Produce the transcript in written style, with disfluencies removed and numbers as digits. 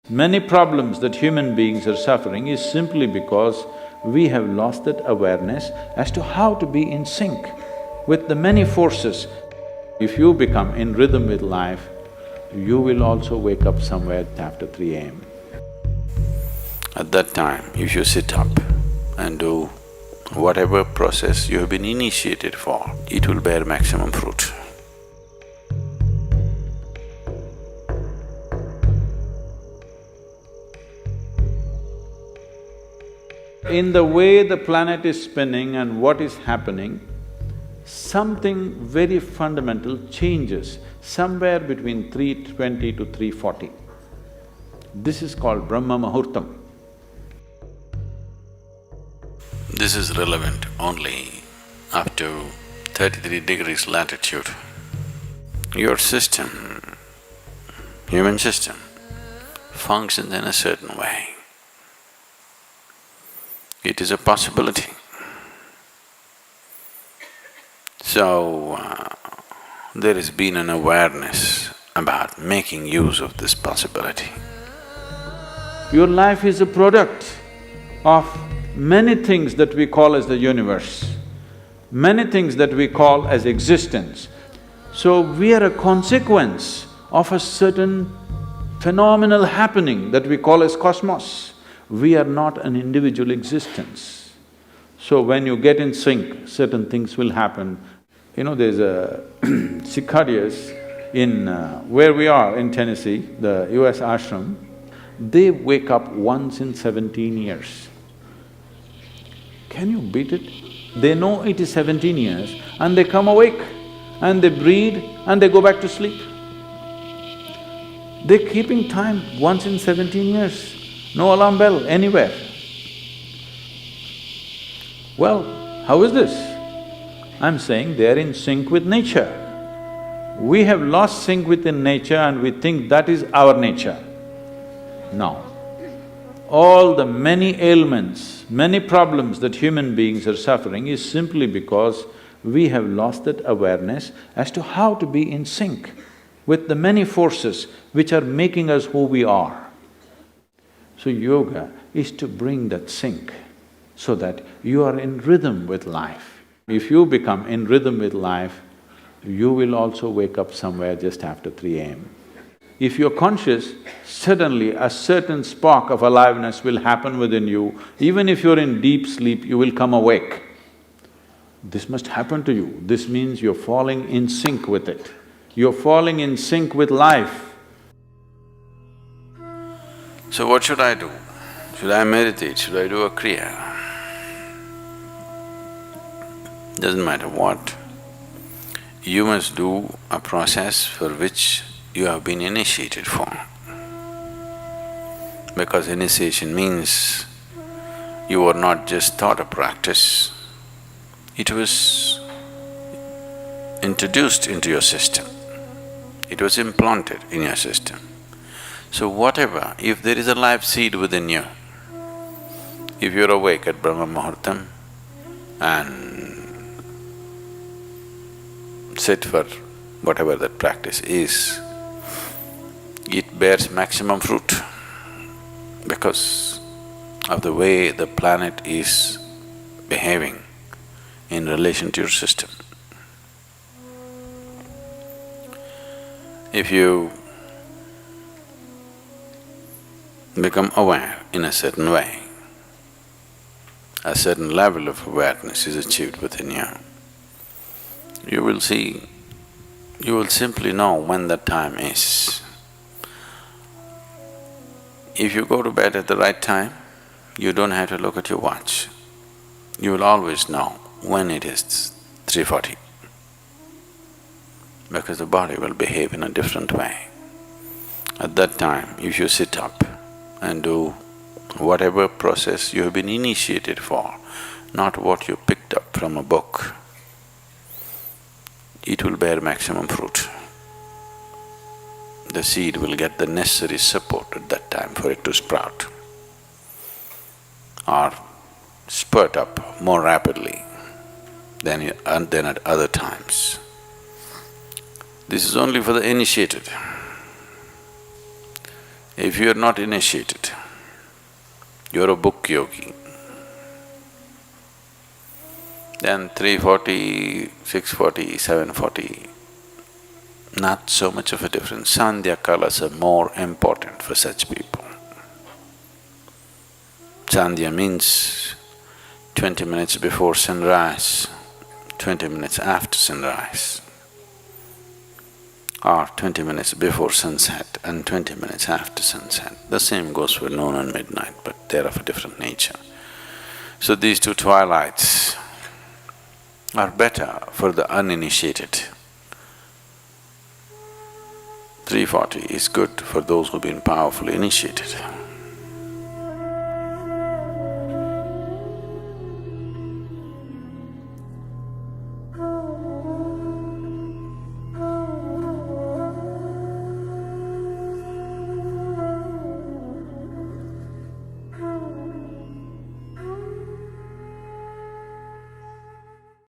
Many problems that human beings are suffering is simply because we have lost that awareness as to how to be in sync with the many forces. If you become in rhythm with life, you will also wake up somewhere after 3 a.m. At that time, if you sit up and do whatever process you have been initiated for, it will bear maximum fruit. In the way the planet is spinning and what is happening, something very fundamental changes somewhere between 3:20 to 3:40. This is called Brahma Muhurtam. This is relevant only up to 33 degrees latitude. Your system, human system, functions in a certain way. It is a possibility. So, there has been an awareness about making use of this possibility. Your life is a product of many things that we call as the universe, many things that we call as existence. So we are a consequence of a certain phenomenal happening that we call as cosmos. We are not an individual existence. So when you get in sync, certain things will happen. You know, there's a cicadas in where we are in Tennessee, the US ashram, they wake up once in 17 years. Can you beat it? They know it is 17 years and they come awake and they breed and they go back to sleep. They're keeping time once in 17 years. No alarm bell anywhere. Well, how is this? I'm saying they're in sync with nature. We have lost sync within nature and we think that is our nature. No. All the many ailments, many problems that human beings are suffering is simply because we have lost that awareness as to how to be in sync with the many forces which are making us who we are. So yoga is to bring that sync so that you are in rhythm with life. If you become in rhythm with life, you will also wake up somewhere just after 3 a.m. If you're conscious, suddenly a certain spark of aliveness will happen within you. Even if you're in deep sleep, you will come awake. This must happen to you. This means you're falling in sync with it. You're falling in sync with life. So what should I do? Should I meditate? Should I do a kriya? Doesn't matter what. You must do a process for which you have been initiated for. Because initiation means you were not just taught a practice, it was introduced into your system, it was implanted in your system. So whatever, if there is a life seed within you, if you're awake at Brahma Muhurtam and sit for whatever that practice is, it bears maximum fruit because of the way the planet is behaving in relation to your system. If you become aware in a certain way, a certain level of awareness is achieved within you, you will see, you will simply know when the time is. If you go to bed at the right time, you don't have to look at your watch. You will always know when it is 3:40, because the body will behave in a different way. At that time, if you sit up and do whatever process you have been initiated for, not what you picked up from a book, it will bear maximum fruit. The seed will get the necessary support at that time for it to sprout or spurt up more rapidly than at other times. This is only for the initiated. If you're not initiated, you're a book yogi, then 340, 640, 740, not so much of a difference. Sandhya kalas are more important for such people. Sandhya means 20 minutes before sunrise, 20 minutes after sunrise, or 20 minutes before sunset and 20 minutes after sunset. The same goes for noon and midnight, but they're of a different nature. So these two twilights are better for the uninitiated. 340 is good for those who've been powerfully initiated.